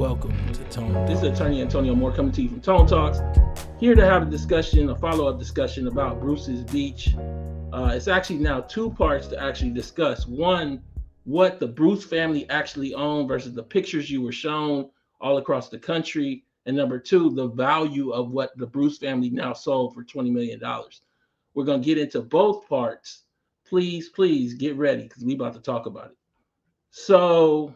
Welcome to Tone. This is Attorney Antonio Moore coming to you from Tone Talks, here to have a discussion, a follow-up discussion about Bruce's Beach. It's actually now two parts to actually discuss. One, what the Bruce family actually owned versus the pictures you were shown all across the country. And number two, the value of what the Bruce family now sold for $20 million. We're going to get into both parts. Please get ready because we're about to talk about it. So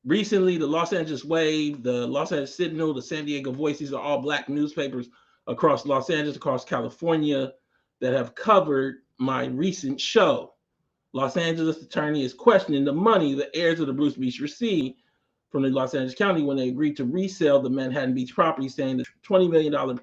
recently, the Los Angeles Wave, the Los Angeles Sentinel, the San Diego Voice, these are all Black newspapers across Los Angeles, across California, that have covered my recent show. Los Angeles attorney is questioning the money the heirs of the Bruce Beach received from the Los Angeles County when they agreed to resell the Manhattan Beach property, saying the $20 million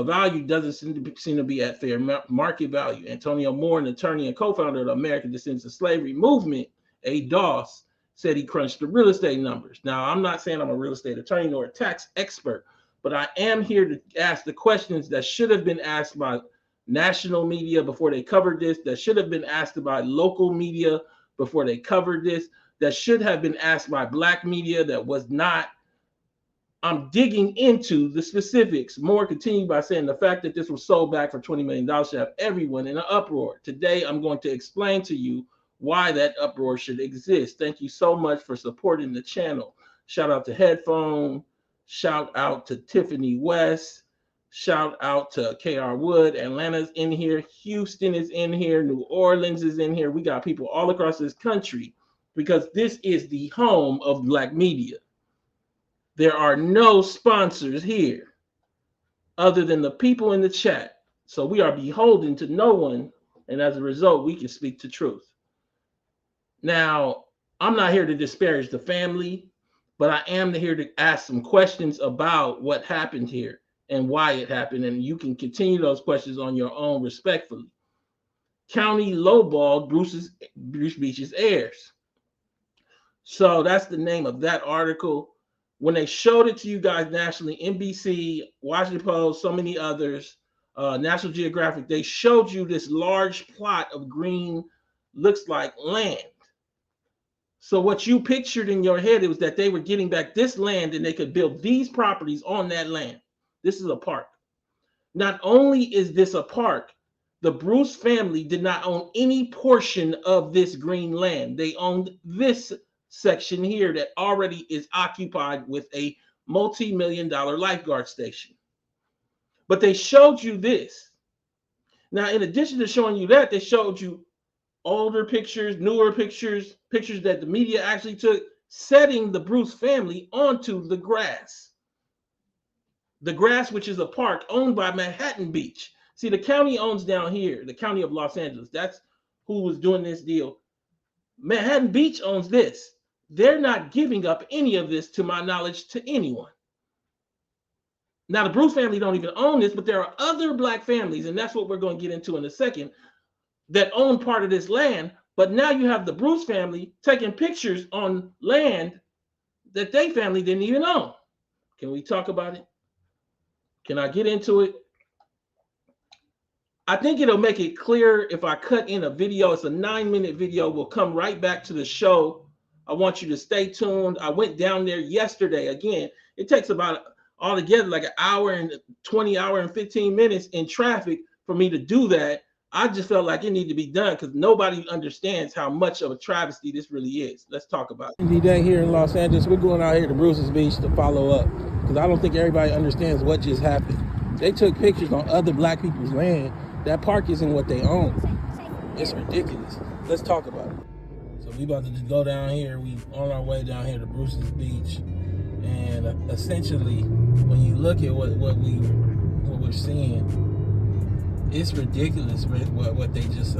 value doesn't seem to be at fair market value. Antonio Moore, an attorney and co-founder of the American Descendants of Slavery movement, ADOS, said he crunched the real estate numbers. Now, I'm not saying I'm a real estate attorney nor a tax expert, but I am here to ask the questions that should have been asked by national media before they covered this, that should have been asked by local media before they covered this, that should have been asked by Black media that was not. I'm digging into the specifics. Moore continued by saying the fact that this was sold back for $20 million should have everyone in an uproar. Today, I'm going to explain to you why that uproar should exist. Thank you so much for supporting the channel. Shout out to Headphone. Shout out to Tiffany West. Shout out to KR Wood. Atlanta's in here. Houston is in here. New Orleans is in here. We got people all across this country because this is the home of Black media. There are no sponsors here other than the people in the chat. So we are beholden to no one. And as a result, we can speak the truth. Now, I'm not here to disparage the family, but I am here to ask some questions about what happened here and why it happened. And you can continue those questions on your own respectfully. County lowballed Bruce Beach's heirs. So that's the name of that article. When they showed it to you guys nationally, NBC, Washington Post, so many others, National Geographic, they showed you this large plot of green, looks like land. So what you pictured in your head, it was that they were getting back this land and they could build these properties on that land. This is a park. Not only is this a park, the Bruce family did not own any portion of this green land. They owned this section here that already is occupied with a multi-million-dollar lifeguard station. But they showed you this. Now, in addition to showing you that, they showed you older pictures, newer pictures, pictures that the media actually took, setting the Bruce family onto the grass. The grass, which is a park owned by Manhattan Beach. See, the county owns down here, the county of Los Angeles. That's who was doing this deal. Manhattan Beach owns this. They're not giving up any of this, to my knowledge, to anyone. Now, the Bruce family don't even own this, but there are other Black families, and that's what we're going to get into in a second, that own part of this land. But now you have the Bruce family taking pictures on land that they family didn't even own. Can we talk about it? Can I get into it? I think it'll make it clear if I cut in a video. It's a 9-minute video. We'll come right back to the show. I want you to stay tuned. I went down there yesterday. Again, it takes about altogether like an hour and 15 minutes in traffic for me to do that. I just felt like it needed to be done because nobody understands how much of a travesty this really is. Let's talk about it. Day here in Los Angeles. We're going out here to Bruce's Beach to follow up because I don't think everybody understands what just happened. They took pictures on other Black people's land. That park isn't what they own. It's ridiculous. Let's talk about it. So we about to just go down here. We on our way down here to Bruce's Beach. And essentially, when you look at what we're seeing, it's ridiculous what they just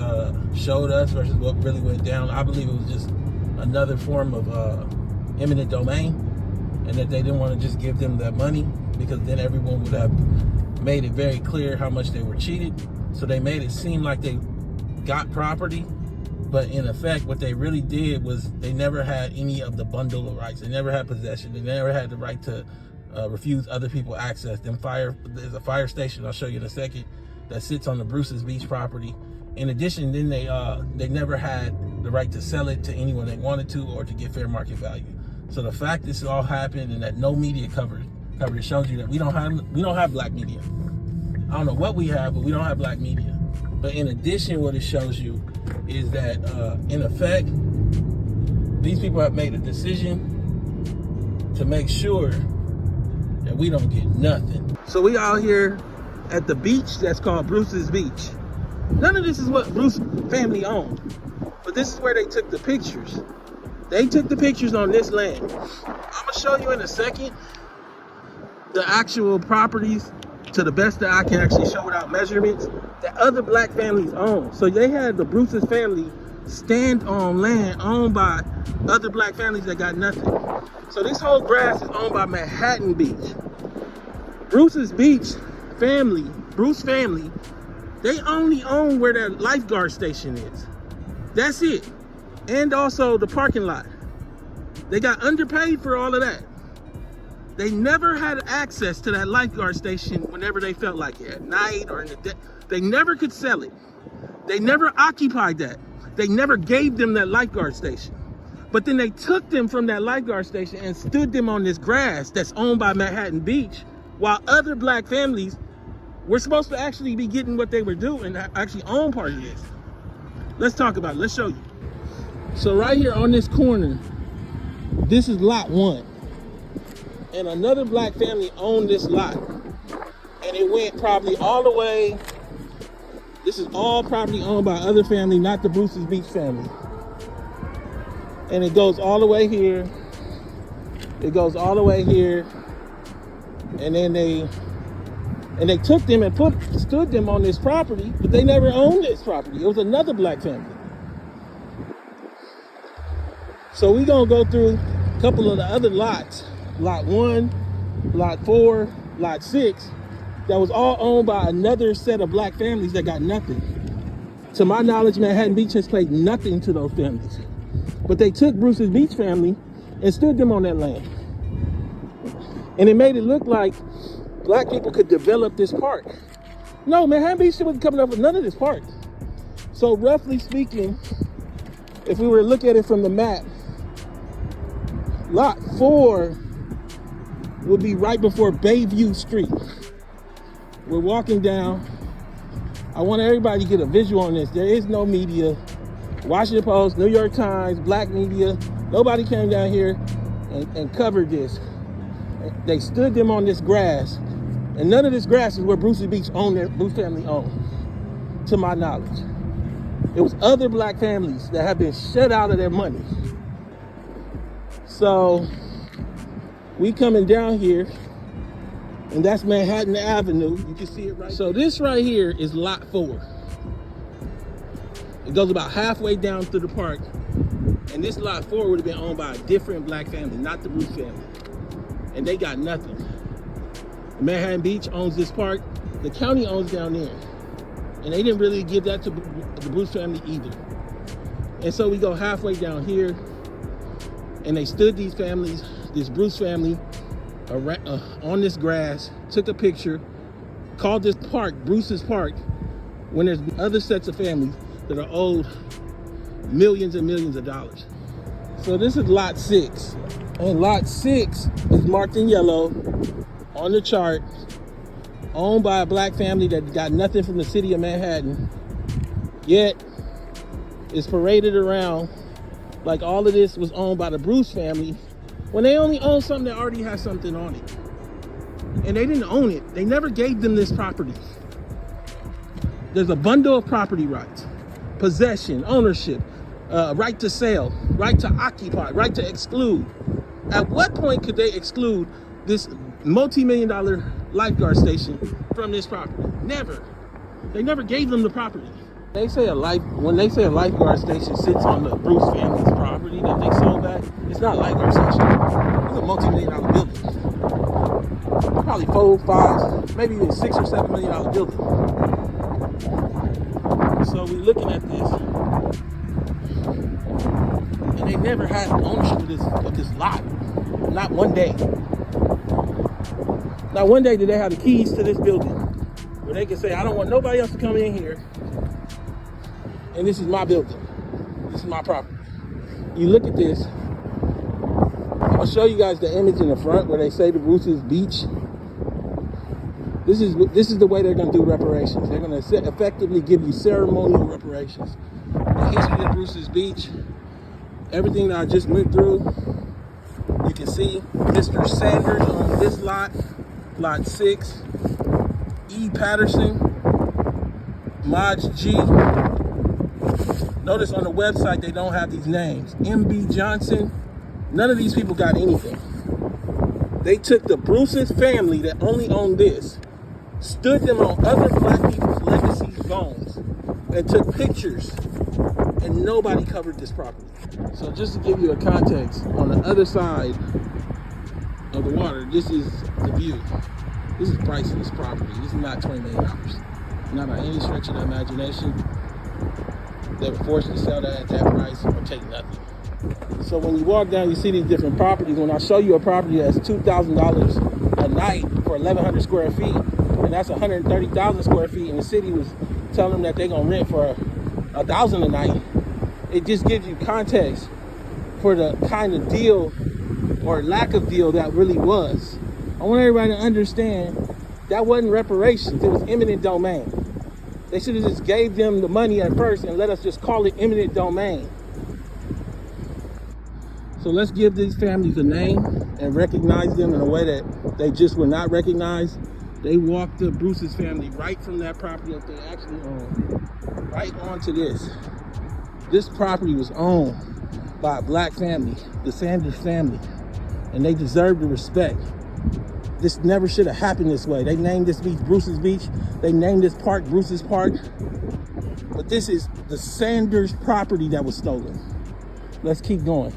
showed us versus what really went down. I believe it was just another form of eminent domain, and that they didn't want to just give them that money because then everyone would have made it very clear how much they were cheated. So they made it seem like they got property, but in effect, what they really did was they never had any of the bundle of rights. They never had possession. They never had the right to refuse other people access. There's a fire station I'll show you in a second that sits on the Bruce's Beach property. In addition, then they never had the right to sell it to anyone they wanted to or to get fair market value. So the fact this all happened and that no media coverage shows you that we don't have black media. I don't know what we have, but we don't have black media. But in addition, what it shows you is that in effect, these people have made a decision to make sure that we don't get nothing. So we out here at the beach that's called Bruce's Beach. None of this is what Bruce family owned, but this is where they took the pictures. They took the pictures on this land. I'm gonna show you in a second the actual properties to the best that I can actually show without measurements that other black families own. So they had the Bruce's family stand on land owned by other black families that got nothing. So this whole grass is owned by Manhattan Beach. Bruce's Beach family, Bruce family, they only own where that lifeguard station is. That's it. And also the parking lot. They got underpaid for all of that. They never had access to that lifeguard station whenever they felt like it, at night or in the day. They never could sell it. They never occupied that. They never gave them that lifeguard station. But then they took them from that lifeguard station and stood them on this grass that's owned by Manhattan Beach, while other black families were supposed to actually be getting what they were doing, actually own part of this. Let's talk about it. Let's show you. So right here on this corner, this is lot 1. And another black family owned this lot. And it went probably all the way. This is all property owned by other family, not the Bruce's Beach family. And it goes all the way here. It goes all the way here. And then they took them and stood them on this property, but they never owned this property. It was another black family. So we're gonna go through a couple of the other lots. Lot 1, lot 4, lot 6, that was all owned by another set of black families that got nothing. To my knowledge, Manhattan Beach has paid nothing to those families. But they took Bruce's Beach family and stood them on that land. And it made it look like black people could develop this park. No, Manhattan Beach wasn't coming up with none of this park. So roughly speaking, if we were to look at it from the map, lot 4 would be right before Bayview Street. We're walking down. I want everybody to get a visual on this. There is no media. Washington Post, New York Times, black media, nobody came down here and covered this. They stood them on this grass, and none of this grass is where Bruce's Beach Bruce family owned, to my knowledge. It was other black families that have been shut out of their money. So we coming down here, and that's Manhattan Avenue. You can see it right. So this right here is lot 4. It goes about halfway down through the park, and this lot 4 would have been owned by a different black family, not the Bruce family, and they got nothing. Manhattan Beach owns this park. The county owns down there, and they didn't really give that to the Bruce family either. And so we go halfway down here, and they stood these families, this Bruce family, on this grass, took a picture, called this park Bruce's Park, when there's other sets of families that are owed millions and millions of dollars. So this is lot 6, and lot 6 is marked in yellow on the chart, owned by a black family that got nothing from the city of Manhattan, yet is paraded around like all of this was owned by the Bruce family, when they only own something that already has something on it. And they didn't own it. They never gave them this property. There's a bundle of property rights: possession, ownership, right to sell, right to occupy, right to exclude. At what point could they exclude this multi-million-dollar lifeguard station from this property? Never. They never gave them the property. When they say a lifeguard station sits on the Bruce family's property that they sold back, it's not a lifeguard station. It's a multi-million-dollar building. Probably 4, 5, maybe even $6 or $7 million building. So we're looking at this, and they never had ownership of this lot. Not one day. Not one day did they have the keys to this building where they can say, I don't want nobody else to come in here, and this is my building. This is my property. You look at this, I'll show you guys the image in the front where they say the Bruce's Beach. This is the way they're going to do reparations. They're going to effectively give you ceremonial reparations. The history of Bruce's Beach, everything that I just went through, you can see Mr. Sanders on this lot, lot 6, E. Patterson, Modge G. Notice on the website they don't have these names. M.B. Johnson, none of these people got anything. They took the Bruce's family that only owned this, stood them on other black people's legacy bones, and took pictures, and nobody covered this property. So just to give you a context, on the other side of the water, this is the view. This is priceless property. This is not $20 million. Not by any stretch of the imagination. They were forced to sell that at that price or take nothing. So when you walk down, you see these different properties. When I show you a property that's $2,000 a night for 1,100 square feet, and that's 130,000 square feet, and the city was telling them that they're gonna rent for $1,000 a night, it just gives you context for the kind of deal or lack of deal that really was. I want everybody to understand that wasn't reparations, it was eminent domain. They should have just gave them the money at first and let us just call it eminent domain. So let's give these families a name and recognize them in a way that they just were not recognized. They walked the Bruce's family right from that property that they actually owned, right onto this. This property was owned by a black family, the Sanders family, and they deserve the respect. This never should have happened this way. They named this beach Bruce's Beach. They named this park Bruce's Park. But this is the Sanders property that was stolen. Let's keep going.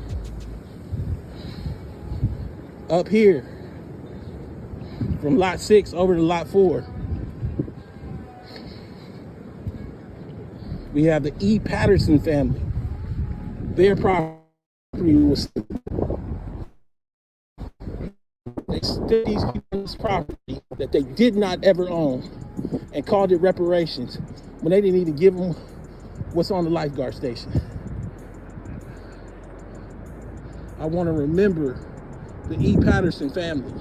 Up here, from lot 6 over to lot 4, we have the E. Patterson family. Their property was, they stood these people on this property that they did not ever own and called it reparations when they didn't even give them what's on the lifeguard station. I want to remember the E. Patterson family.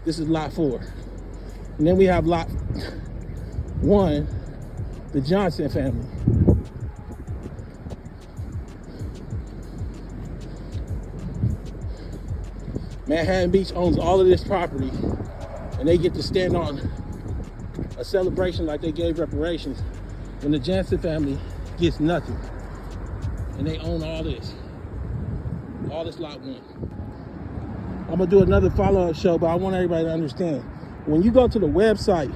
This is lot 4. And then we have lot 1, the Johnson family. Manhattan Beach owns all of this property, and they get to stand on a celebration like they gave reparations when the Johnson family gets nothing. And they own all this lot 1. I'm gonna do another follow-up show, but I want everybody to understand, when you go to the website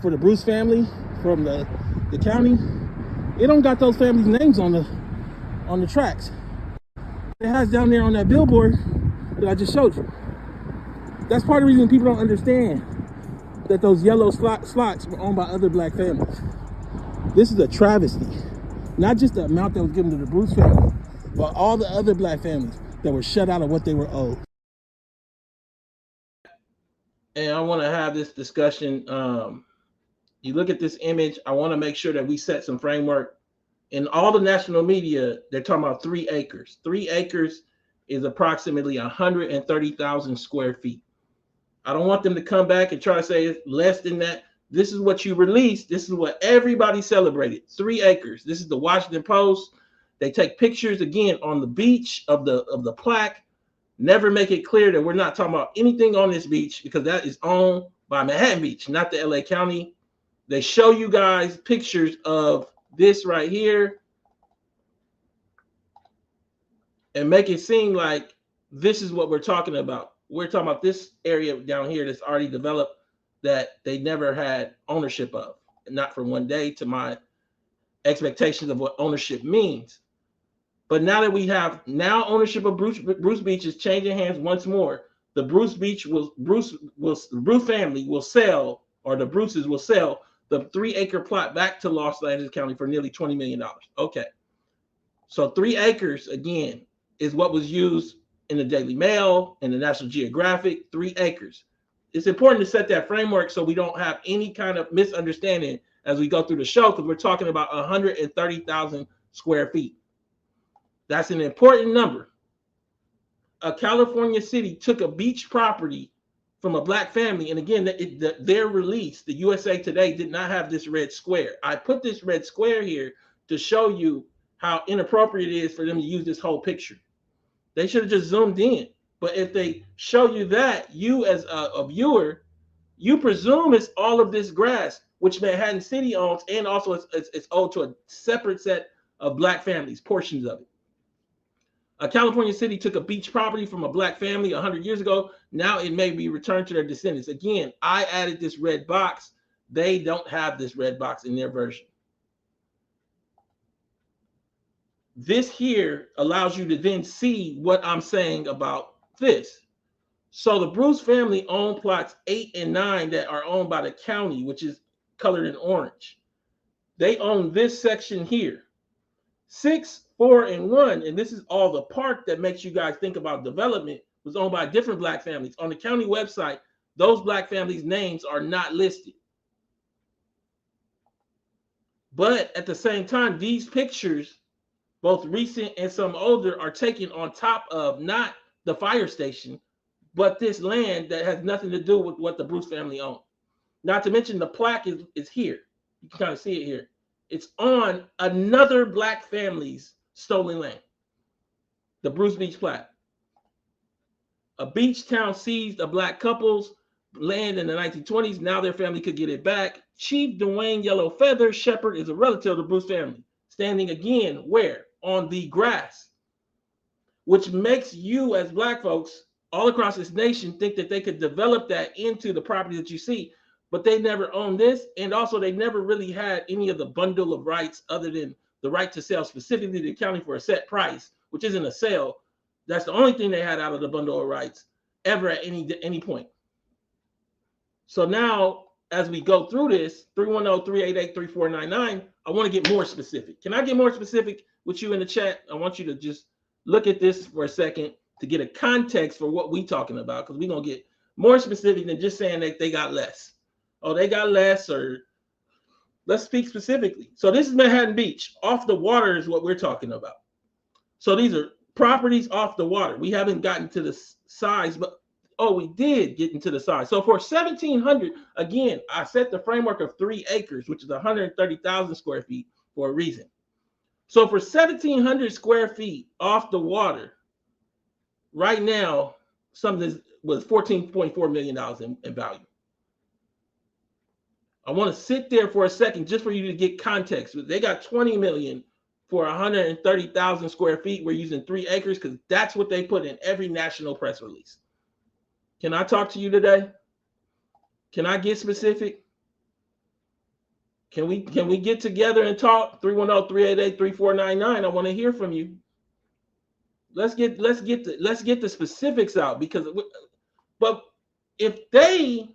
for the Bruce family from the county, it don't got those families' names on the tracks. It has down there on that billboard that I just showed you. That's part of the reason people don't understand that those yellow slots were owned by other black families. This is a travesty. Not just the amount that was given to the Bruce family, but all the other black families that were shut out of what they were owed. And I want to have this discussion. You look at this image, I want to make sure that we set some framework. In all the national media, they're talking about 3 acres. 3 acres is approximately 130,000 square feet. I don't want them to come back and try to say it's less than that. This is what you released. This is what everybody celebrated. 3 acres. This is the Washington Post. They take pictures again on the beach of the plaque. Never make it clear that we're not talking about anything on this beach because that is owned by Manhattan Beach, not the LA County. They show you guys pictures of this right here and make it seem like this is what we're talking about. We're talking about this area down here that's already developed that they never had ownership of, not from one day to my expectations of what ownership means. But now that we have ownership of Bruce Beach is changing hands once more. The Bruce family will sell, or the Bruces will sell the 3-acre plot back to Los Angeles County for nearly $20 million. Okay. So 3 acres, again, is what was used in the Daily Mail, in the National Geographic, 3 acres. It's important to set that framework so we don't have any kind of misunderstanding as we go through the show, because we're talking about 130,000 square feet. That's an important number. A California city took a beach property from a black family. And again, their release, the USA Today, did not have this red square. I put this red square here to show you how inappropriate it is for them to use this whole picture. They should have just zoomed in. But if they show you that, you as a viewer, you presume it's all of this grass, which Manhattan City owns, and also it's owed to a separate set of black families, portions of it. A California city took a beach property from a black family 100 years ago. Now it may be returned to their descendants. Again, I added this red box. They don't have this red box in their version. This here allows you to then see what I'm saying about this. So the Bruce family own plots 8 and 9 that are owned by the county, which is colored in orange. They own this section here. 6, 4, and 1, and this is all the park that makes you guys think about development, was owned by different black families. On the county website, those black families' names are not listed. But at the same time, these pictures, both recent and some older, are taken on top of not the fire station, but this land that has nothing to do with what the Bruce family owned. Not to mention the plaque is here. You can kind of see it here. It's on another black family's stolen land, the Bruce Beach plaque. A beach town seized a black couple's land in the 1920s. Now their family could get it back. Chief Dwayne Yellow Feather Shepherd is a relative of the Bruce family, standing again where? On the grass, which makes you as black folks all across this nation think that they could develop that into the property that you see. But they never owned this, and also they never really had any of the bundle of rights other than the right to sell specifically to the county for a set price, which isn't a sale. That's the only thing they had out of the bundle of rights ever at any point. So now, as we go through this, 310-388-3499, I want to get more specific. Can I get more specific with you in the chat? I want you to just look at this for a second to get a context for what we're talking about, because we're going to get more specific than just saying that they got less. Oh, they got less, or let's speak specifically. So this is Manhattan Beach. Off the water is what we're talking about. So these are properties off the water. We haven't gotten to the size, but we did get into the size. So for 1,700, again, I set the framework of 3 acres, which is 130,000 square feet for a reason. So for 1,700 square feet off the water, right now, something was $14.4 million in value. I want to sit there for a second just for you to get context. They got 20 million for 130,000 square feet. We're using 3 acres because that's what they put in every national press release. Can I talk to you today? Can I get specific? Can we get together and talk? 310-388-3499. I want to hear from you. Let's get the specifics out, because but if they,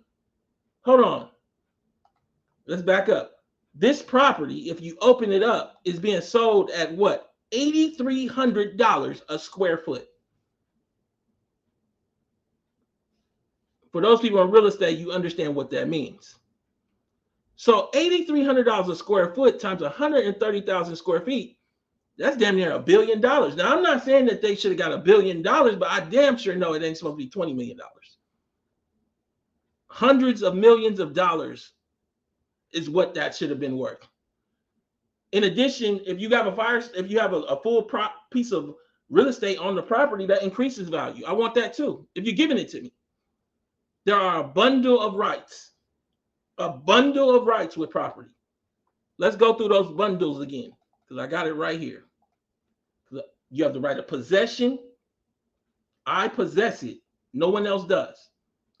hold on. Let's back up. This property, if you open it up, is being sold at what? $8,300 a square foot. For those people in real estate, you understand what that means. So $8,300 a square foot times 130,000 square feet, that's damn near $1 billion. Now, I'm not saying that they should have got $1 billion, but I damn sure know it ain't supposed to be $20 million. Hundreds of millions of dollars is what that should have been worth. In addition, if you have a full piece of real estate on the property, that increases value. I want that too, if you're giving it to me. There are a bundle of rights with property. Let's go through those bundles again, because I got it right here. You have the right of possession. I possess it. No one else does.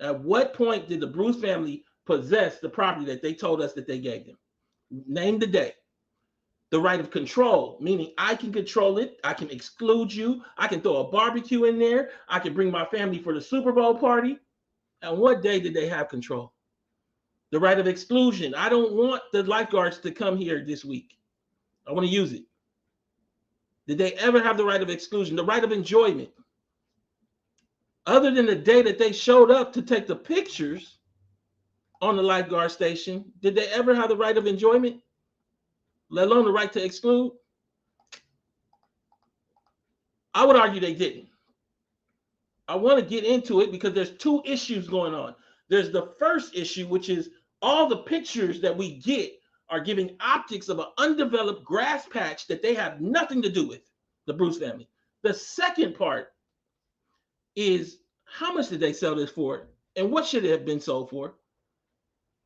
At what point did the Bruce family possess the property that they told us that they gave them? Name the day. The right of control, meaning I can control it. I can exclude you. I can throw a barbecue in there. I can bring my family for the Super Bowl party. And what day did they have control? The right of exclusion. I don't want the lifeguards to come here this week. I want to use it. Did they ever have the right of exclusion? The right of enjoyment. Other than the day that they showed up to take the pictures on the lifeguard station, did they ever have the right of enjoyment? Let alone the right to exclude? I would argue they didn't. I want to get into it because there's two issues going on. There's the first issue, which is all the pictures that we get are giving optics of an undeveloped grass patch that they have nothing to do with, the Bruce family. The second part is how much did they sell this for and what should it have been sold for?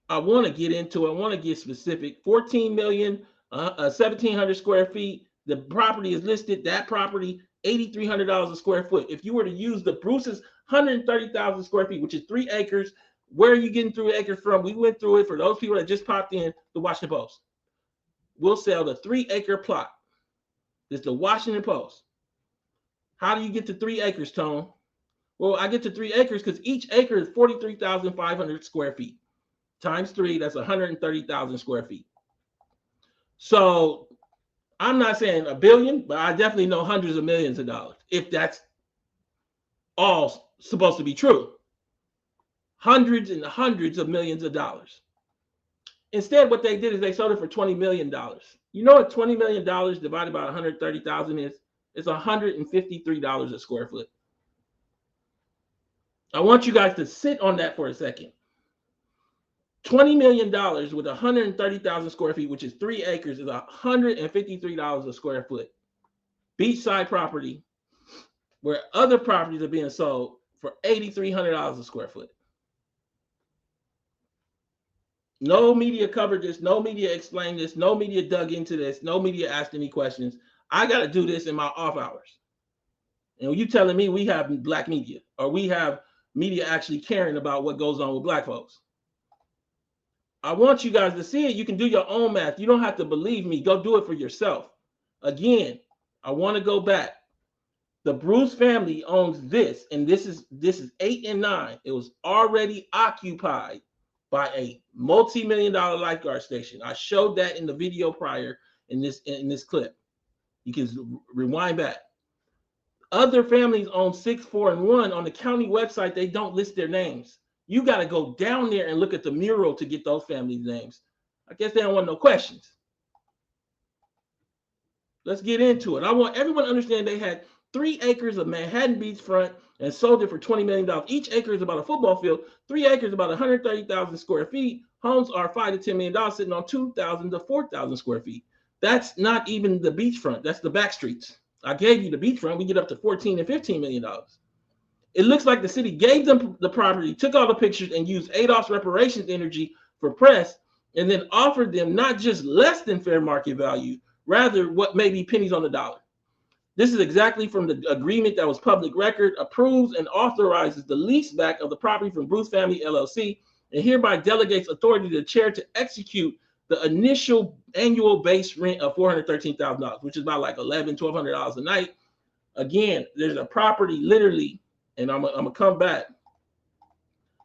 I want to get into it. I want to get specific. 14 million, 1,700 square feet. The property is listed. That property, $8,300 a square foot. If you were to use the Bruce's 130,000 square feet, which is 3 acres, where are you getting 3 acres from? We went through it for those people that just popped in the Washington Post. We'll sell the 3-acre plot. It's the Washington Post. How do you get to 3 acres, Tone? Well, I get to 3 acres because each acre is 43,500 square feet. Times 3, that's 130,000 square feet. So I'm not saying a billion, but I definitely know hundreds of millions of dollars, if that's all supposed to be true. Hundreds and hundreds of millions of dollars. Instead, what they did is they sold it for $20 million. You know what $20 million divided by 130,000 is? It's $153 a square foot. I want you guys to sit on that for a second. $20 million with 130,000 square feet, which is 3 acres, is $153 a square foot. Beachside property, where other properties are being sold for $8,300 a square foot. No media covered this. No media explained this. No media dug into this. No media asked any questions. I got to do this in my off hours. And you telling me we have black media, or we have media actually caring about what goes on with black folks? I want you guys to see it. You can do your own math. You don't have to believe me. Go do it for yourself. Again, I want to go back. The Bruce family owns this, and this is 8 and 9. It was already occupied by a multi-million-dollar lifeguard station. I showed that in the video prior in this clip. You can rewind back. Other families own 6, 4, and 1. On the county website, they don't list their names. You got to go down there and look at the mural to get those families' names. I guess they don't want no questions. Let's get into it. I want everyone to understand they had 3 acres of Manhattan beachfront and sold it for $20 million. Each acre is about a football field. 3 acres, about 130,000 square feet. Homes are $5 to $10 million, sitting on 2,000 to 4,000 square feet. That's not even the beachfront. That's the back streets. I gave you the beachfront. We get up to $14 and $15 million. It looks like the city gave them the property, took all the pictures, and used Adolph's reparations energy for press, and then offered them not just less than fair market value, rather what may be pennies on the dollar. This is exactly from the agreement that was public record, approves and authorizes the lease back of the property from Bruce Family LLC, and hereby delegates authority to the chair to execute the initial annual base rent of $413,000, which is about like $1,100-1,200 a night. Again, there's a property literally, and I'm gonna come back,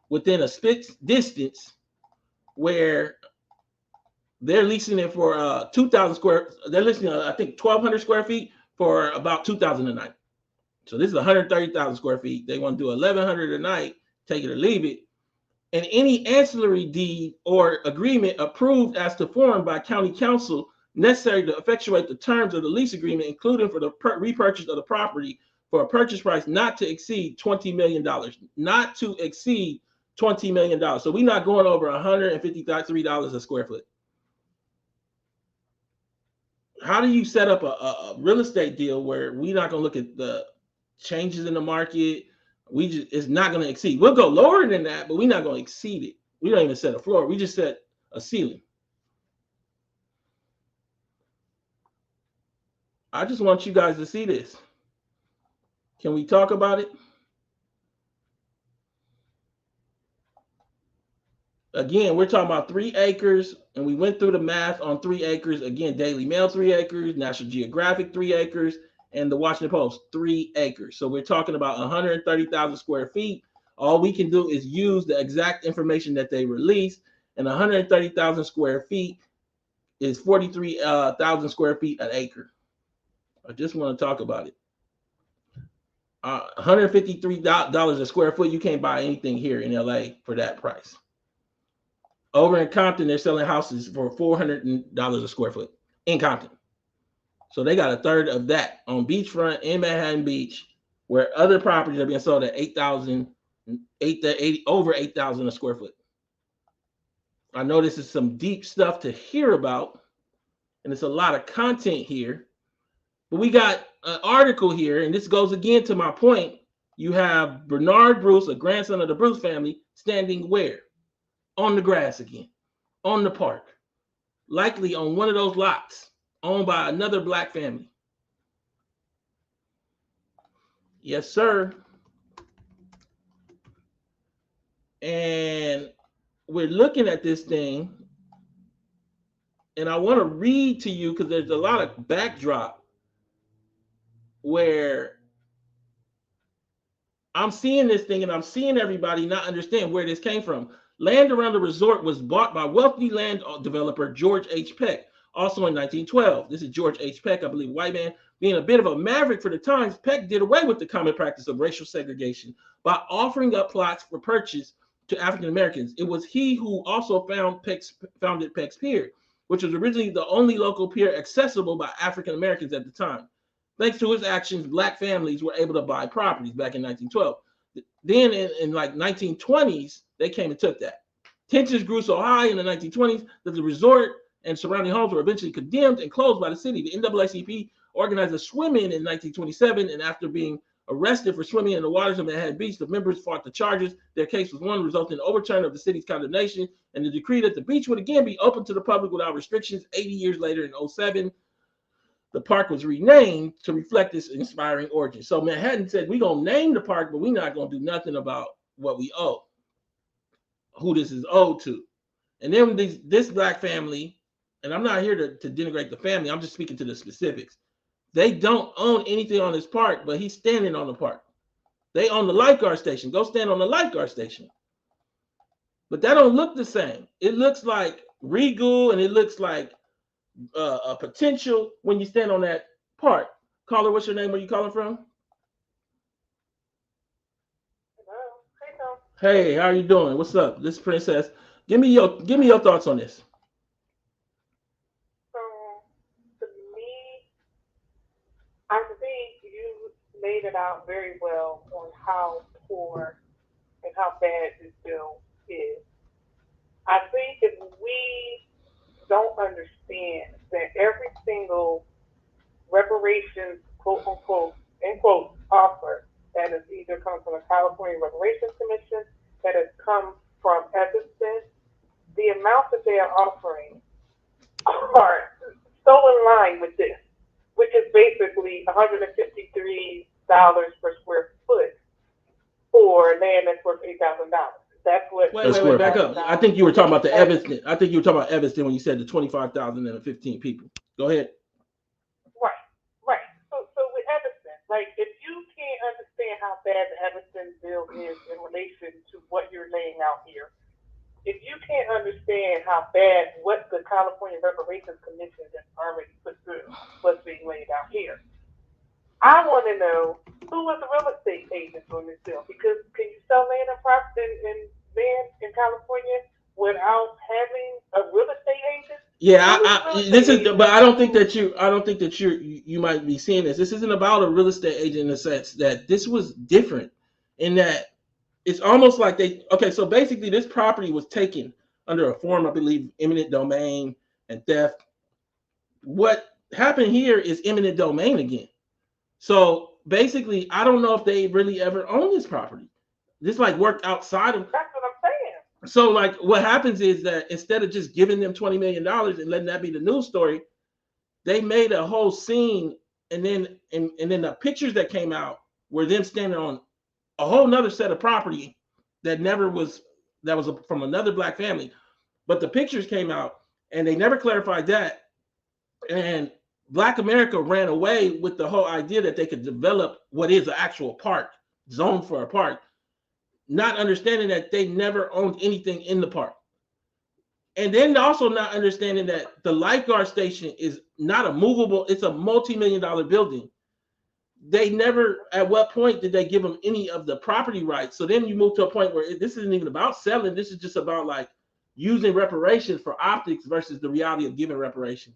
within a split distance where they're leasing it for 2,000 square. They're leasing, I think, 1,200 square feet for about 2,000 a night. So this is 130,000 square feet. They want to do 1,100 a night, take it or leave it. And any ancillary deed or agreement approved as to form by county council necessary to effectuate the terms of the lease agreement, including for the repurchase of the property for a purchase price not to exceed $20 million, not to exceed $20 million. So we're not going over $153 a square foot. How do you set up a real estate deal where we're not going to look at the changes in the market? It's not going to exceed. We'll go lower than that, but we're not going to exceed it. We don't even set a floor. We just set a ceiling. I just want you guys to see this. Can we talk about it? Again, we're talking about 3 acres, and we went through the math on 3 acres. Again, Daily Mail, 3 acres, National Geographic, 3 acres, and the Washington Post, 3 acres. So we're talking about 130,000 square feet. All we can do is use the exact information that they released, and 130,000 square feet is 43,000 square feet an acre. I just want to talk about it. $153 a square foot. You can't buy anything here in LA for that price. Over in Compton, they're selling houses for $400 a square foot in Compton. So they got a third of that on beachfront in Manhattan Beach, where other properties are being sold at 8,000, 8 to 80, over 8,000 a square foot. I know this is some deep stuff to hear about, and it's a lot of content here. But we got an article here, and this goes again to my point. You have Bernard Bruce, a grandson of the Bruce family, standing where? On the grass again, on the park, likely on one of those lots owned by another black family. Yes, sir. And we're looking at this thing, and I want to read to you because there's a lot of backdrop where I'm seeing this thing and I'm seeing everybody not understand where this came from. Land around the resort was bought by wealthy land developer George H. Peck, also in 1912. This is George H. Peck, I believe, white man. Being a bit of a maverick for the times, Peck did away with the common practice of racial segregation by offering up plots for purchase to African Americans. It was he who also founded Peck's Pier, which was originally the only local pier accessible by African Americans at the time. Thanks to his actions, black families were able to buy properties back in 1912. Then in like 1920s, they came and took that. Tensions grew so high in the 1920s that the resort and surrounding homes were eventually condemned and closed by the city. The NAACP organized a swim-in 1927, and after being arrested for swimming in the waters of Manhattan Beach, the members fought the charges. Their case was won, resulting in overturn of the city's condemnation and the decree that the beach would again be open to the public without restrictions. 80 years later, in 2007, the park was renamed to reflect this inspiring origin. So Manhattan said, we're going to name the park, but we're not going to do nothing about what we owe, who this is owed to. And then this black family, and I'm not here to denigrate the family, I'm just speaking to the specifics. They don't own anything on this park, but he's standing on the park. They own the lifeguard station. Go stand on the lifeguard station. But that don't look the same. It looks like regal, and it looks like a potential when you stand on that part. Caller, what's your name? Where you calling from? Hello. Hey, how are you doing? What's up? This is Princess. Give me your thoughts on this. So, to me, I think you laid it out very well on how poor and how bad this bill is. I think if we don't understand that every single reparations, quote unquote, end quote, offer that has either come from the California Reparations Commission, that has come from Evanston, the amount that they are offering are so in line with this, which is basically $153 per square foot for land that's worth $8,000. That's what Wait, back up. I think you were talking about the Evanston. Evanston. I think you were talking about Evanston when you said the 25,000 and the 15 people. Go ahead. Right, right. So with Evanston, like if you can't understand how bad the Evanston bill is in relation to what you're laying out here, if you can't understand how bad what the California Reparations Commission has already put through what's being laid out here, I want to know who was the real estate agent on this bill, because can you sell land and property in land in California without having a real estate agent? Yeah, Who is the real this estate is, agent? but I don't think that you might be seeing this. This isn't about a real estate agent in the sense that this was different in that it's almost like okay, so basically this property was taken under a form, I believe, eminent domain and theft. What happened here is eminent domain again. So basically, I don't know if they really ever owned this property. This like worked outside of. That's what I'm saying. So like what happens is that instead of just giving them $20 million and letting that be the news story, they made a whole scene, and then the pictures that came out were them standing on a whole nother set of property that never was that was from another black family. But the pictures came out and they never clarified that. And Black America ran away with the whole idea that they could develop what is an actual park, zone for a park, not understanding that they never owned anything in the park. And then also not understanding that the lifeguard station is not a movable, it's a multi-million-dollar building. They never, at what point did they give them any of the property rights? So then you move to a point where this isn't even about selling. This is just about like using reparations for optics versus the reality of giving reparations.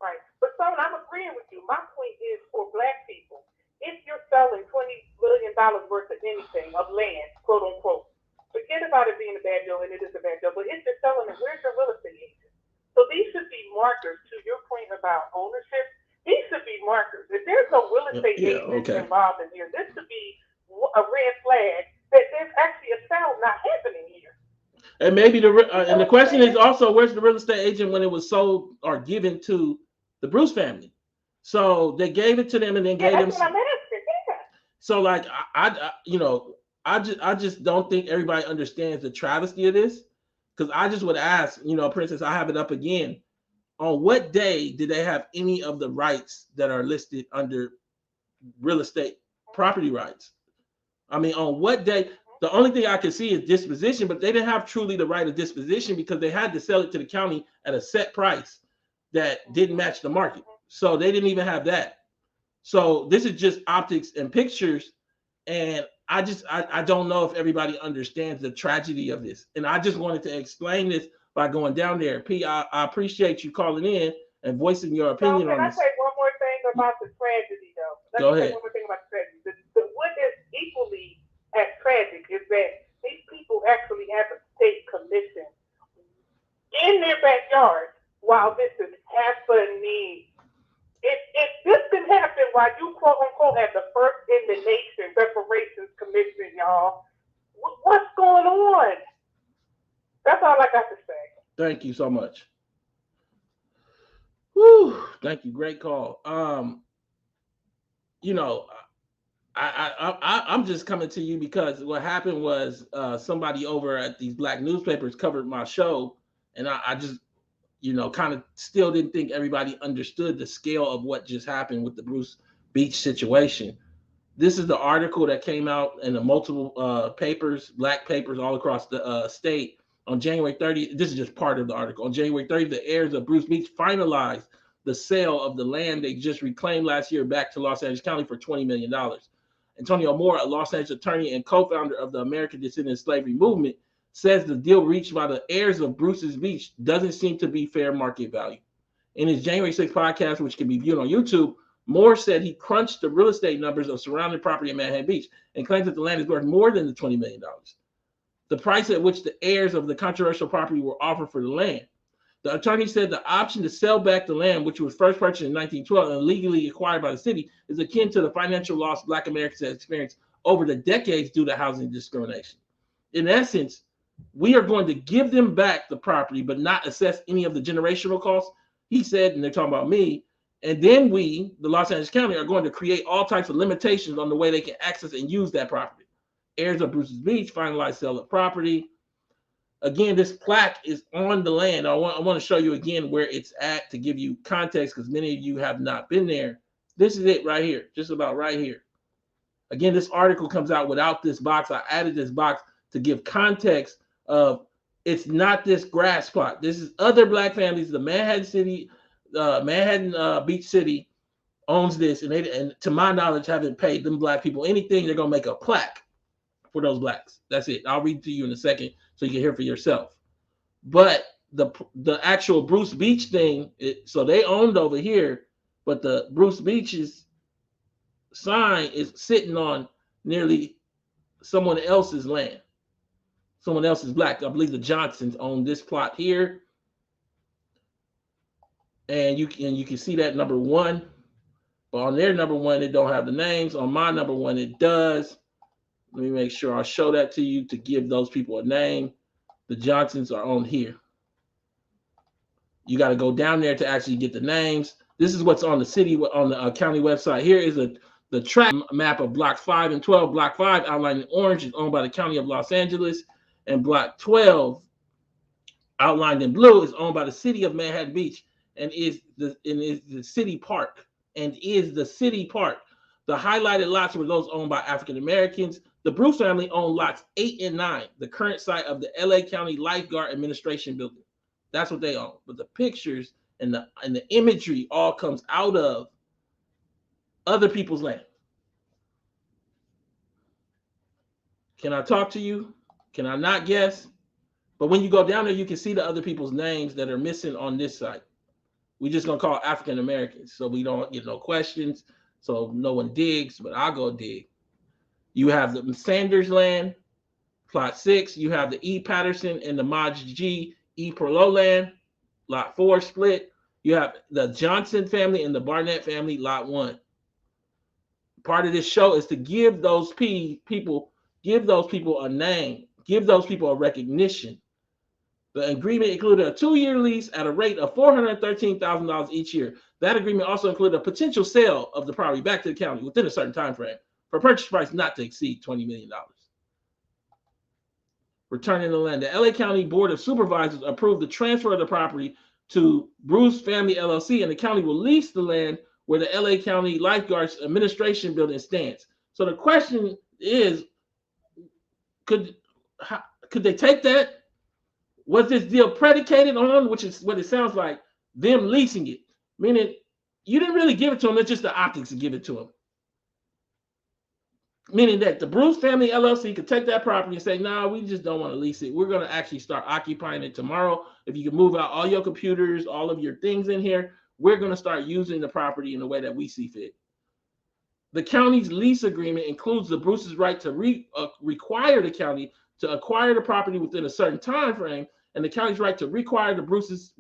Right. But so I'm agreeing agreeing with you. My point is for black people, if you're selling $20 million worth of anything, of land, quote unquote, forget about it being a bad deal, and it is a bad deal, but if you're selling it, where's your real estate agent? So these should be markers to your point about ownership. These should be markers. If there's no real estate agent involved in here, this should be a red flag that there's actually a sale not happening here. And maybe and the question is also, where's the real estate agent when it was sold or given to the Bruce family? So they gave it to them and then gave them. That's what I'm asking. Yeah. So like I just don't think everybody understands the travesty of this, because I just would ask, Princess, I have it up again. On what day did they have any of the rights that are listed under real estate property rights? I mean, on what day? The only thing I can see is disposition, but they didn't have truly the right of disposition because they had to sell it to the county at a set price that didn't match the market. So they didn't even have that. So this is just optics and pictures. And I don't know if everybody understands the tragedy of this. And I just wanted to explain this by going down there. P, I appreciate you calling in and voicing your opinion on this. Can I say one more thing about the tragedy, though? Go ahead. Say one more thing about the tragedy. What is equally as tragic is that these people actually have a state commission in their backyard while this is happening. If this can happen while you quote unquote at the first in the nation reparations commission, y'all, what's going on? That's all I got to say. Thank you so much. Whew, thank you. Great call. I'm just coming to you because what happened was somebody over at these black newspapers covered my show, and I just kind of still didn't think everybody understood the scale of what just happened with the Bruce Beach situation. This is the article that came out in the multiple papers, black papers all across the state on January 30th. This is just part of the article. On January 30th, the heirs of Bruce Beach finalized the sale of the land they just reclaimed last year back to Los Angeles County for $20 million. Antonio Moore, a Los Angeles attorney and co-founder of the American Descendant Slavery Movement, says the deal reached by the heirs of Bruce's Beach doesn't seem to be fair market value. In his January 6th podcast, which can be viewed on YouTube, Moore said he crunched the real estate numbers of surrounding property in Manhattan Beach and claims that the land is worth more than the $20 million. The price at which the heirs of the controversial property were offered for the land. The attorney said the option to sell back the land, which was first purchased in 1912 and legally acquired by the city, is akin to the financial loss Black Americans have experienced over the decades due to housing discrimination. In essence, we are going to give them back the property, but not assess any of the generational costs, he said, and they're talking about me. And then we, the Los Angeles County, are going to create all types of limitations on the way they can access and use that property. Heirs of Bruce's Beach finalized sale of property. Again, this plaque is on the land. I want to show you again where it's at to give you context, because many of you have not been there. This is it right here, just about right here. Again, this article comes out without this box. I added this box to give context of it's not this grass plot. This is other black families. The Manhattan Beach City owns this, and they, and to my knowledge, haven't paid them black people anything. They're gonna make a plaque for those blacks. That's it. I'll read it to you in a second so you can hear for yourself. But the actual Bruce Beach thing, so they owned over here, but the Bruce Beach's sign is sitting on nearly someone else's land. Someone else is black. I believe the Johnsons own this plot here. And you can see that number one. But on their number one, it don't have the names. On my number one, it does. Let me make sure I show that to you to give those people a name. The Johnsons are on here. You got to go down there to actually get the names. This is what's on the city, on the county website. Here is the tract map of Block 5 and 12. Block 5, outlined in orange, is owned by the County of Los Angeles. And Block 12, outlined in blue, is owned by the City of Manhattan Beach and is the city park. And is the city park. The highlighted lots were those owned by African Americans. The Bruce family owned lots 8 and 9, the current site of the LA County Lifeguard Administration Building. That's what they own. But the pictures and the imagery all comes out of other people's land. Can I talk to you? Can I not guess? But when you go down there, you can see the other people's names that are missing on this site. We just gonna call African Americans, so we don't get no questions, so no one digs, but I'll go dig. You have the Sanders land, plot 6. You have the E. Patterson and the Maj G. E. Perlow land, lot 4 split. You have the Johnson family and the Barnett family, lot 1. Part of this show is to give those people, give those people a name, give those people a recognition. The agreement included a 2-year lease at a rate of $413,000 each year. That agreement also included a potential sale of the property back to the county within a certain time frame for a purchase price not to exceed $20 million. Returning the land. The LA County Board of Supervisors approved the transfer of the property to Bruce Family LLC, and the county will lease the land where the LA County Lifeguards Administration Building stands. So the question is, could they take that? Was this deal predicated on, which is what it sounds like, them leasing it? Meaning, you didn't really give it to them, it's just the optics to give it to them. Meaning that the Bruce Family LLC could take that property and say, no, we just don't want to lease it. We're going to actually start occupying it tomorrow. If you can move out all your computers, all of your things in here, we're going to start using the property in the way that we see fit. The county's lease agreement includes the Bruce's right to require the county to acquire the property within a certain time frame, and the county's right to require the Bruce's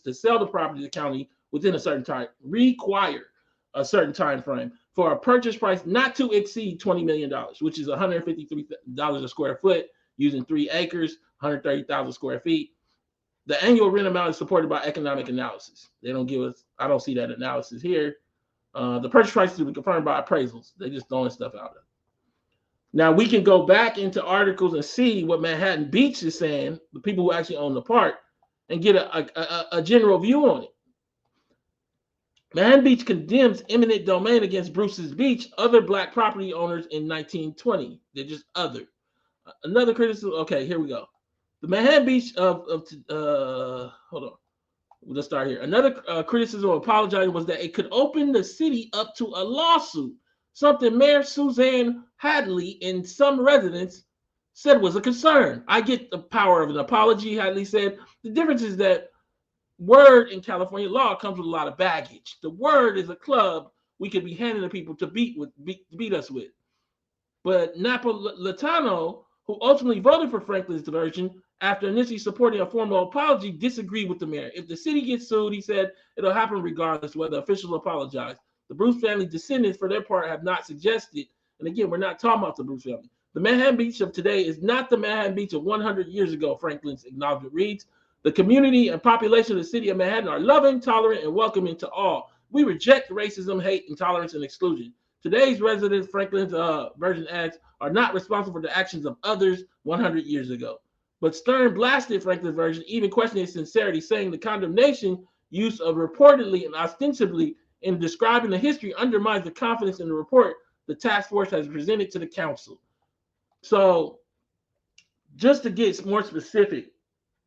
to sell the property to the county within a certain time frame for a purchase price not to exceed $20 million, which is $153 a square foot using 3 acres, 130,000 square feet. The annual rent amount is supported by economic analysis. They don't give us, I don't see that analysis here. The purchase price is confirmed by appraisals. They just throwing stuff out there. Now we can go back into articles and see what Manhattan Beach is saying, the people who actually own the park, and get a general view on it. Manhattan Beach condemns eminent domain against Bruce's Beach, other black property owners in 1920. They're just other. Another criticism. Okay, here we go. The Manhattan Beach hold on. Let's start here. Another criticism of apologizing was that it could open the city up to a lawsuit, something Mayor Suzanne Hadley and some residents said was a concern. I get the power of an apology, Hadley said. The difference is that word in California law comes with a lot of baggage. The word is a club we could be handing to people to beat us with. But Napolitano, who ultimately voted for Franklin's version after initially supporting a formal apology, disagreed with the mayor. If the city gets sued, he said, it'll happen regardless whether officials apologize. The Bruce family descendants, for their part, have not suggested, and again, we're not talking about the Bruce family. The Manhattan Beach of today is not the Manhattan Beach of 100 years ago, Franklin's acknowledgement reads. The community and population of the city of Manhattan are loving, tolerant, and welcoming to all. We reject racism, hate, intolerance, and exclusion. Today's residents, Franklin's version adds, are not responsible for the actions of others 100 years ago. But Stern blasted Franklin's version, even questioning its sincerity, saying the condemnation use of reportedly and ostensibly in describing the history undermines the confidence in the report the task force has presented to the council. So, just to get more specific,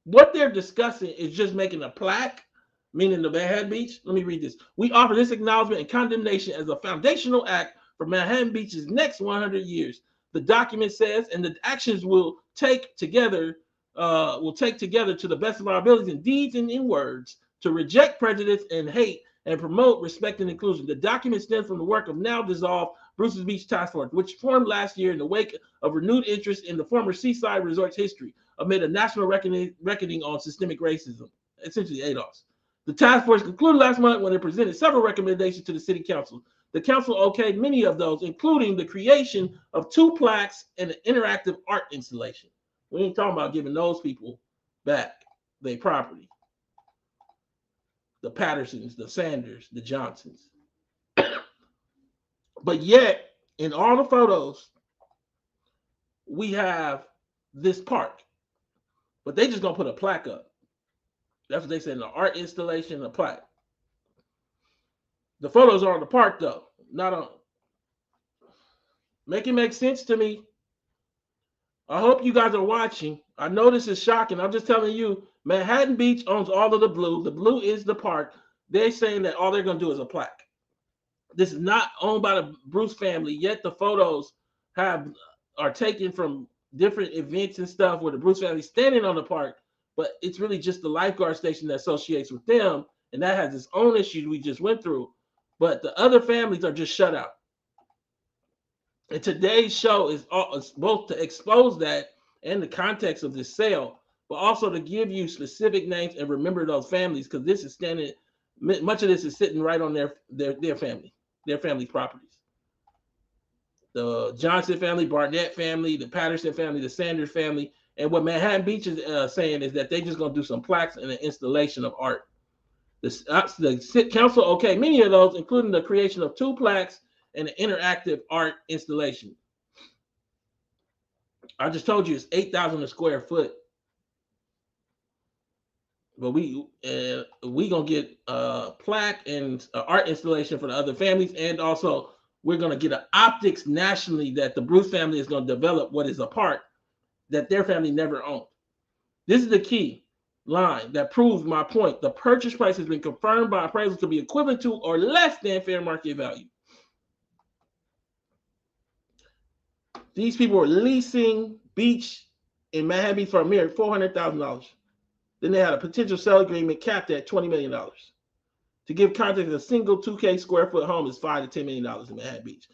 what they're discussing is just making a plaque, meaning the Manhattan Beach. Let me read this. We offer this acknowledgement and condemnation as a foundational act for Manhattan Beach's next 100 years. The document says, and the actions will take together to the best of our abilities in deeds and in words to reject prejudice and hate and promote respect and inclusion. The document stems from the work of now dissolved Bruce's Beach Task Force, which formed last year in the wake of renewed interest in the former seaside resort's history amid a national reckoning on systemic racism, essentially ADOS. The task force concluded last month when it presented several recommendations to the city council. The council okayed many of those, including the creation of 2 plaques and an interactive art installation. We ain't talking about giving those people back their property. The Pattersons, the Sanders, the Johnsons. But yet, in all the photos, we have this park. But they just gonna put a plaque up. That's what they said, an art installation, a plaque. The photos are on the park though, not on. Make it make sense to me. I hope you guys are watching. I know this is shocking. I'm just telling you, Manhattan Beach owns all of the blue. The blue is the park. They're saying that all they're gonna do is a plaque. This is not owned by the Bruce family, yet the photos are taken from different events and stuff where the Bruce family is standing on the park, but it's really just the lifeguard station that associates with them, And that has its own issues we just went through. But the other families are just shut out. And today's show is both to expose that and the context of this sale, but also to give you specific names and remember those families, because this is standing, much of this is sitting right on their family's properties. The Johnson family, Barnett family, the Patterson family, the Sanders family. And what Manhattan Beach is saying is that they're just going to do some plaques and an installation of art. The council okayed many of those, including the creation of 2 plaques and an interactive art installation. I just told you it's 8,000 a square foot, but we gonna get a plaque and art installation for the other families, and also we're gonna get an optics nationally that the Bruce family is gonna develop what is a part that their family never owned. This is the key line that proves my point. The purchase price has been confirmed by appraisals to be equivalent to or less than fair market value. These people were leasing Beach in Manhattan Beach for a mere $400,000. Then they had a potential sale agreement capped at $20 million. To give context, a single 2K square foot home is $5 to $10 million in Manhattan Beach.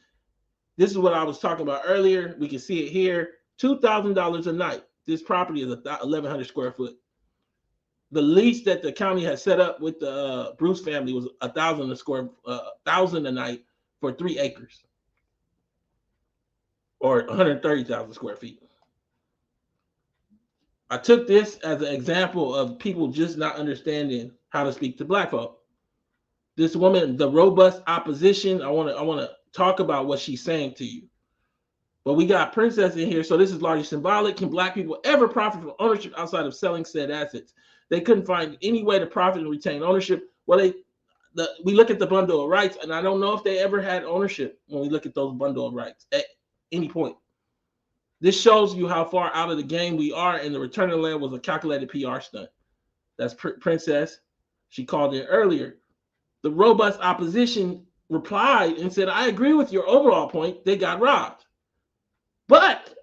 This is what I was talking about earlier. We can see it here. $2,000 a night. This property is 1,100 square foot. The lease that the county had set up with the Bruce family was $1,000 a night for 3 acres, or 130,000 square feet. I took this as an example of people just not understanding how to speak to Black folk. This woman, the robust opposition, I want to talk about what she's saying to you. But we got Princess in here, so this is largely symbolic. Can Black people ever profit from ownership outside of selling said assets? They couldn't find any way to profit and retain ownership. Well, we look at the bundle of rights, and I don't know if they ever had ownership when we look at those bundle of rights at any point. This shows you how far out of the game we are, and the return of the land was a calculated PR stunt. That's Princess. She called in earlier. The robust opposition replied and said, I agree with your overall point. They got robbed. But,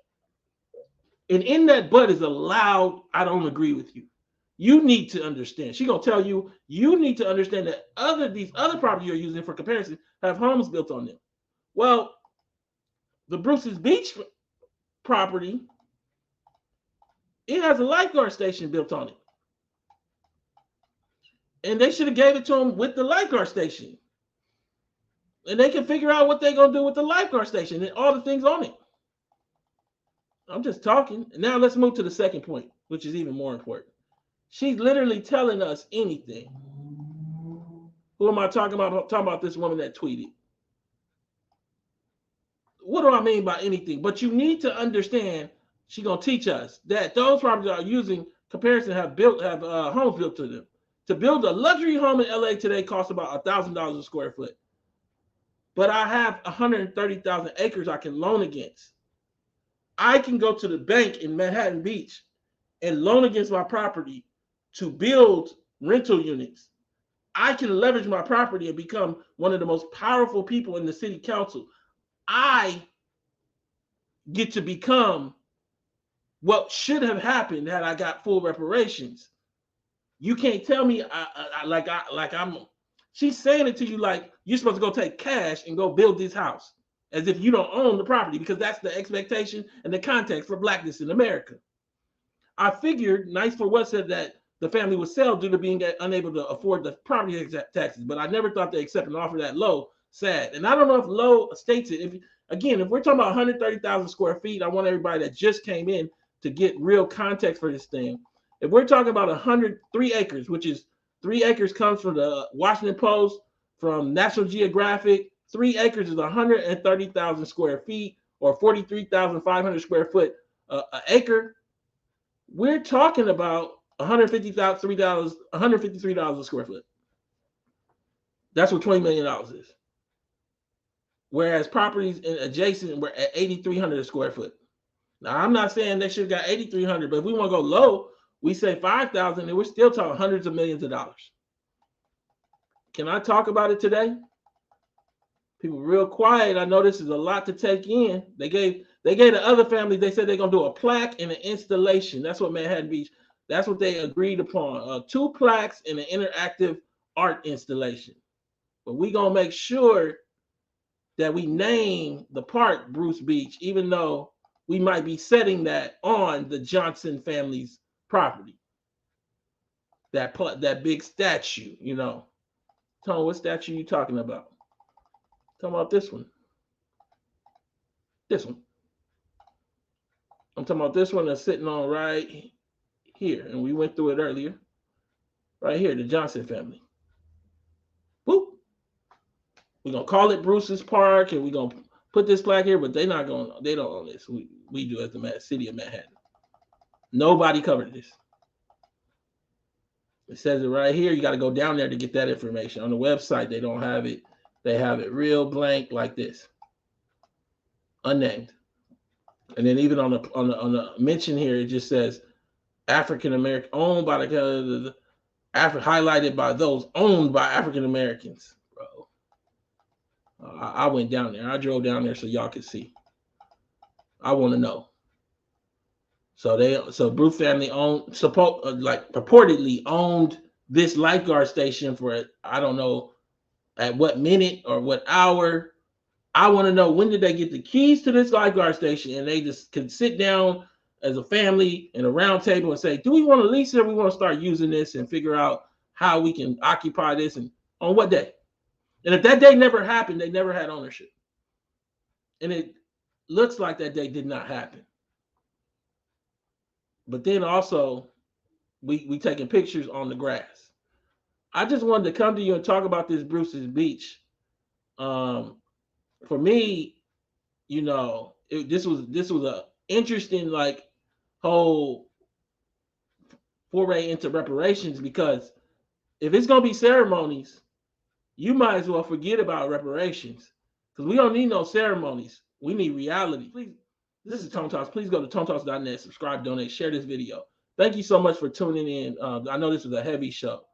and in that but is a loud, I don't agree with you. You need to understand. She's going to tell you, you need to understand that these other properties you're using for comparison have homes built on them. Well, the Bruce's Beach property, it has a lifeguard station built on it. And they should have gave it to them with the lifeguard station. And they can figure out what they're going to do with the lifeguard station and all the things on it. I'm just talking. And now let's move to the second point, which is even more important. She's literally telling us anything. Who am I talking about? I'm talking about this woman that tweeted. What do I mean by anything? But you need to understand, she's going to teach us that those properties are using comparison have homes built to them. To build a luxury home in LA today costs about $1,000 a square foot. But I have 130,000 acres I can loan against. I can go to the bank in Manhattan Beach and loan against my property to build rental units. I can leverage my property and become one of the most powerful people in the city council. I get to become what should have happened had I got full reparations. You can't tell me she's saying it to you like you're supposed to go take cash and go build this house as if you don't own the property, because that's the expectation and the context for Blackness in America. I figured Nice for What said that the family would sell due to being unable to afford the property taxes, but I never thought they accept an offer that low. Sad. And I don't know if low states it. If we're talking about 130,000 square feet, I want everybody that just came in to get real context for this thing. If we're talking about 103 acres, which is 3 acres comes from the Washington Post, from National Geographic, 3 acres is 130,000 square feet or 43,500 square foot an acre. We're talking about $153 a square foot. That's what $20 million is. Whereas properties adjacent were at 8,300 a square foot. Now, I'm not saying they should have got 8,300, but if we want to go low, we say 5,000, and we're still talking hundreds of millions of dollars. Can I talk about it today? People real quiet. I know this is a lot to take in. They gave the other families, they said they're going to do a plaque and an installation. That's what Manhattan Beach, that's what they agreed upon. 2 plaques and an interactive art installation. But we gonna make sure that we name the park Bruce Beach, even though we might be setting that on the Johnson family's property. That big statue, you know. Tone, what statue you talking about? Talking about this one. This one. I'm talking about this one that's sitting on right here, and we went through it earlier. Right here, the Johnson family. Whoop. We're gonna call it Bruce's Park, and we're gonna put this plaque here, but they don't own this. We do as the city of Manhattan. Nobody covered this. It says it right here. You got to go down there to get that information. On the website, they don't have it. They have it real blank like this, unnamed. And then even on the mention here, it just says African American, owned by the highlighted by those owned by African Americans. Bro, I went down there. I drove down there so y'all could see. I want to know. So Bruce family owned, purportedly owned this lifeguard station for, I don't know at what minute or what hour. I want to know, when did they get the keys to this lifeguard station and they just can sit down as a family in a round table and say, do we want to lease it or we want to start using this and figure out how we can occupy this and on what day? And if that day never happened, they never had ownership. And it looks like that day did not happen. But then also, we taking pictures on the grass. I just wanted to come to you and talk about this Bruce's Beach. For me, you know, this was a interesting whole foray into reparations, because if it's gonna be ceremonies, you might as well forget about reparations, because we don't need no ceremonies. We need reality. Please, this is Tone Talks. Please go to tonetalks.net, subscribe, donate, share this video. Thank you so much for tuning in. I know this was a heavy show.